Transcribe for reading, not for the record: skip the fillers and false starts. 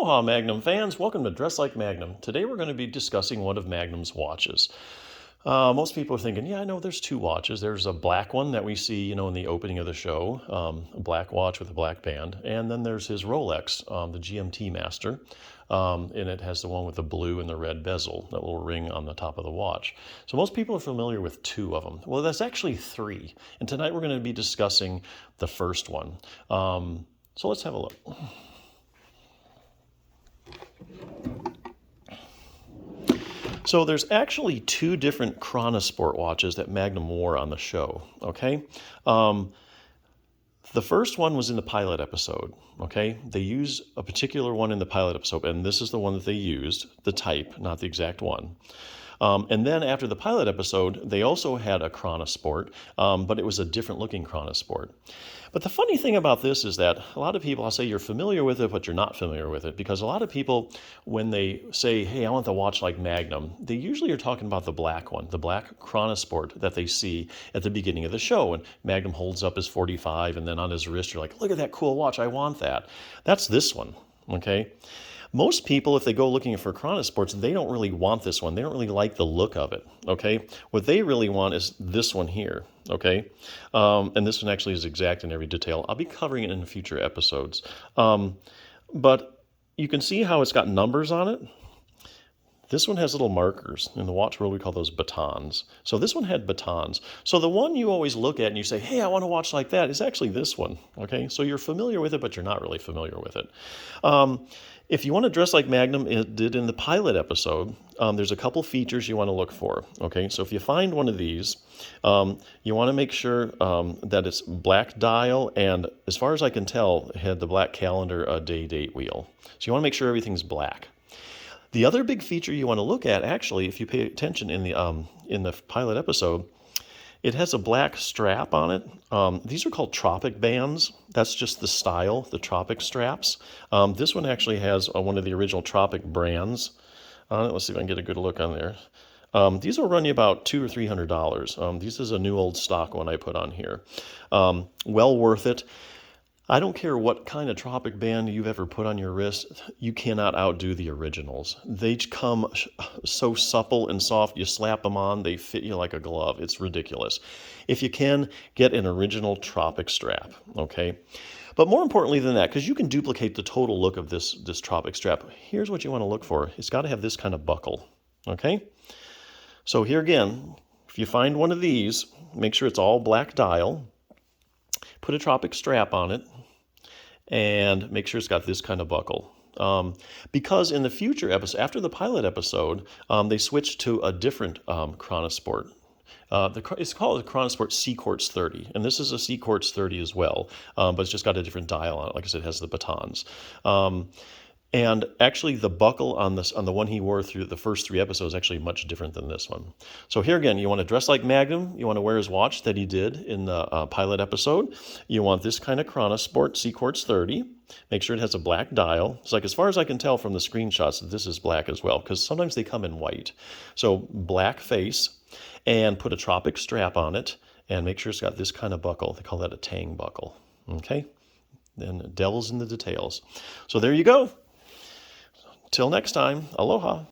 Aloha Magnum fans, welcome to Dress Like Magnum. Today we're going to be discussing one of Magnum's watches. Most people are thinking, yeah, I know there's two watches. There's a black one that we see, in the opening of the show, a black watch with a black band. And then there's his Rolex, the GMT Master. And it has the one with the blue and the red bezel, that little ring on the top of the watch. So most people are familiar with two of them. Well, that's actually three. And tonight we're going to be discussing the first one. So let's have a look. So there's actually two different Chronosport watches that Magnum wore on the show, okay? The first one was in the pilot episode, okay? They use a particular one in the pilot episode, and this is the one that they used, the type, not the exact one. And then after the pilot episode, they also had a Chronosport, but it was a different looking Chronosport. But the funny thing about this is that a lot of people, I'll say you're familiar with it, but you're not familiar with it. Because a lot of people, when they say, hey, I want the watch like Magnum, they usually are talking about the black one, the black Chronosport that they see at the beginning of the show. And Magnum holds up his 45, and then on his wrist, you're like, look at that cool watch, I want that. That's this one, okay? Most people, if they go looking for Chronosports, they don't really want this one. They don't really like the look of it, okay? What they really want is this one here, okay? And this one actually is exact in every detail. I'll be covering it in future episodes. But you can see how it's got numbers on it. This one has little markers. In the watch world, we call those batons. So this one had batons. So the one you always look at and you say, hey, I want a watch like that, is actually this one, okay? So you're familiar with it, but you're not really familiar with it. If you want to dress like Magnum it did in the pilot episode, there's a couple features you want to look for, okay? So if you find one of these, you want to make sure that it's black dial, and as far as I can tell, it had the black calendar day-date wheel. So you want to make sure everything's black. The other big feature you want to look at, actually, if you pay attention in the pilot episode, it has a black strap on it. These are called Tropic bands. That's just the style, the Tropic straps. This one actually has one of the original Tropic brands on it. Let's see if I can get a good look on there. These will run you about $200 or $300. This is a new old stock one I put on here. Well worth it. I don't care what kind of Tropic band you've ever put on your wrist, you cannot outdo the originals. They come so supple and soft, you slap them on, they fit you like a glove. It's ridiculous. If you can, get an original Tropic strap, okay? But more importantly than that, because you can duplicate the total look of this Tropic strap, here's what you want to look for. It's got to have this kind of buckle, okay? So here again, if you find one of these, make sure it's all black dial. Put a Tropic strap on it, and make sure it's got this kind of buckle. Because in the future episode, after the pilot episode, they switched to a different Chronosport. It's called the Chronosport SeaQuartz 30, and this is a SeaQuartz 30 as well, but it's just got a different dial on it. Like I said, it has the batons. And actually, the buckle on the one he wore through the first three episodes is actually much different than this one. So here again, you want to dress like Magnum. You want to wear his watch that he did in the pilot episode. You want this kind of Chronosport SeaQuartz 30. Make sure it has a black dial. It's like, as far as I can tell from the screenshots, this is black as well, because sometimes they come in white. So black face, and put a Tropic strap on it, and make sure it's got this kind of buckle. They call that a tang buckle, okay? And devil's in the details. So there you go. Till next time, aloha.